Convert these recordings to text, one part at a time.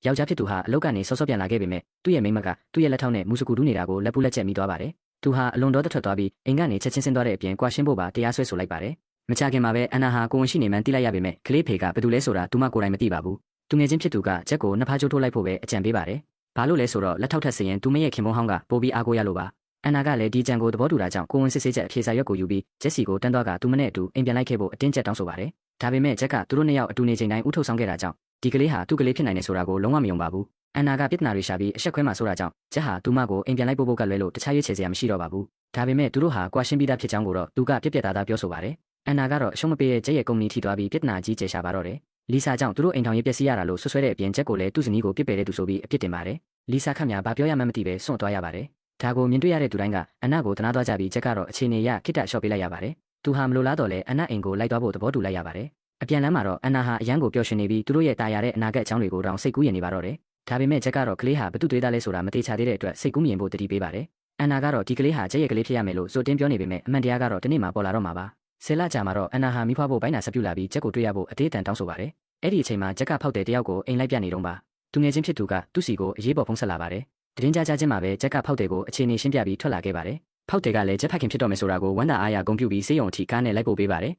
ယောက်ျားဖြစ်သူဟာအလောက်ကနေစောစောပြန်လာခဲ့ပေမဲ့သူ့ရဲ့မိန်းမကသူ့ရဲ့လက်ထောက်နဲ့မူစကူတူးနေတာကိုလက်ပူးလက်ချက်မိသွားပါတယ်သူဟာအလွန်တော်ထွက်သွားပြီးအိမ်ကနေချက်ချင်းဆင်းသွားတဲ့အပြင်ကွာရှင်းဖို့ပါတရားစွဲဆိုလိုက်ပါတယ်မချခင်မှာပဲအန်နာဟာကိုဝန်ရှိနေမှန်းသိလိုက်ရပေမဲ့ကလေးဖေကဘယ်သူလဲဆိုတာသူမကိုယ်တိုင်မသိပါဘူးသူငယ်ချင်းဖြစ်သူကချက်ကိုနှစ်ဖားကျိုးထိုးလိုက်ဖို့ပဲအကြံပေးပါတယ်ဘာလို့လဲဆိုတော့လက်ထောက်ထက်စရင်သူမရဲ့ခင်မုန်းဟောင်းကပိုပြီးအားကိုးရလို့ပါအန်နာကလည်းဒီကြံကိုသဘောတူတာကြောင့်ကိုဝန်စစ်ဆေးချက်အဖြေစာရွက်ကိုယူပြီးဂျက်စီကိုတန်းသွားကသူမနဲ့အတူအိမ်ပြန်လိုက်ခဲ့ဖို့အတင်းကျပ်တောင်းဆိုပါတယ်ဒါပေမဲ့ဂျက်ကသူတို့နှစ်ယောက်အတူနေချိန်တိုင်းဥထုတ်ဆောင်ခဲ့တာကြောင့်ဒီကလေးဟာသူ့ကလေးဖြစ်နိုင်တယ်ဆိုတာကိုလုံးဝမယုံပါဘူးအန်နာကပြဿနာတွေရှာပြီးအဆက်ခွဲမှဆိုတာကြောင့်ဂျက်ဟာသူမကိုအိမ်ပြန်လိုက်ဖို့ကလွဲလို့တခြားရွေးချယ်စရာမရှိတော့ပါဘူးဒါပေမဲ့သူတို့ဟာကွာရှင်းပြီးသားဖြစ်ကြောင်းကိုတော့သူကပြက်ပြက်သားသားပြောဆိုပါတယ်အန်နာကတော့အရှုံးမပေးတဲ့ဂျက်ရဲ့ကုမ္ပဏီထိသွားပြီးပြဿနာကြီးကျေရှာပါတော့တယ်လီဆာကြောင့်သူတို့အိမ်ထောင်ရေးပျက်စီးရတာလို့ဆွဆွဲတဲ့အပြင်ဂျက်ကိုလည်းသူ့ဇနီးကိုပြစ်ပယ်တဲ့သူဆိုပြီးအပြစ်တင်ပါတယ်လီဆာခက်မြဘာပြောရမှန်းမသိပဲစွန့်သွားရပါတယ်ဒါကိုမြင်တွေ့ရတဲ့သူတိုင်းကအန်နာကိုတနာသွားကြပြီးဂျက်ကတော့အခြေအနေရခိတ္တရှော့ပေးလိုက်ရပါတယ်သူဟာမလိုလားတော့လဲအန်နာအိမ်ကိုလိုက်သွားဖို့သဘောတူလိုက်ရပါတယ်အပြန်လမ်းမှာတော့အန်နာဟာအရန်ကိုပျော်ရွှင်နေပြီးသူတို့ရဲ့တာယာတဲ့အနာဂတ်အကြောင်းတွေကိုတောင်စိတ်ကူးရင်နေပါတော့တယ်ဒါပေမဲ့ဂျက်ကတော့ကလေးဟာဘသူတွေးသားလဲဆိုတာမသေးချာသေးတဲ့အတွက်စိတ်ကူးမြင်ဖို့တတိပေးပါတယ်အန်နာကတော့ဒီကလေးဟာဂျက်ရဲ့ကလေးဖြစ်ရမယ်လို့စိုးတင်းပြောနေပေမဲ့အမှန်တရားကတော့ဒီနေ့မှပေါ်လာတော့မှာပါဆယ်လကြာမှာတော့အန်နာဟာမိဖွားဖို့ဘိုင်းနာဆက်ပြူလာပြီးဂျက်ကိုတွေ့ရဖို့အသေးအတန်တောင်းဆိုပါတယ်အဲ့ဒီအချိန်မှာဂျက်ကဖောက်တဲ့တယောက်ကိုအိမ်လိုက်ပြနေတော့ပါသူငယ်ချင်းဖြစ်သူကသူ့စီကိုအရေးပေါ်ဖုန်းဆက်လာပါတယ်တရင်ကြချင်းမှာပဲဂျက်ကဖောက်တဲ့ကိုအခြေအနေရှင်းပြပြီးထွက်လာခဲ့ပါတယ်ဖောက်တဲ့ကလည်းဂျက်ဖခင်ဖြစ်တော့မယ်ဆိုတာကိုဝမ်းသာအားရဂုဏ်ပြုပြီးစေယုံအထိကားနဲ့လိုက်ပို့ပေးပါတယ်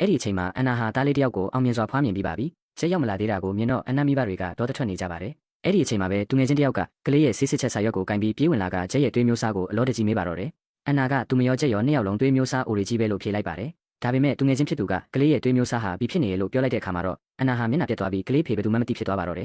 အဲ့ဒီအချိန်မှာအန်နာဟာသားလေးတယောက်ကိုအောင်မြင်စွာဖွားမြင်ပြီးပါပြီဂျက်ရောက်မလာသေးတာကိုမြင်တော့အန်နာမိဘတွေကဒေါသထွက်နေကြပါတယ်အဲ့ဒီအချိန်မှာပဲသူငယ်ချင်းတယောက်ကကလေးရဲ့ဆေးစစ်ချက်စာရွက်ကိုကင်ပြီးပြေးဝင်လာကဂျက်ရဲ့တွေးမျိုးစားကိုအလောတကြီးမေးပါတော့တယ်အန်နာကသူမရောဂျက်ရောနှစ်ယောက်လုံးတွေးမျိုးစားအိုရီကြီးပဲလို့ဖြေလိုက်ပါတယ်ဒါပေမဲ့သူငယ်ချင်းဖြစ်သူကကလေးရဲ့တွေးမျိုးစားဟာပြီးဖြစ်နေရလို့ပြောလိုက်တဲ့အခါမှာတော့အန်နာဟာမျက်နှာပြတ်သွားပြီးကလေးဖေဘယ်သူမှမသိဖြစ်သွားပါတော့တယ်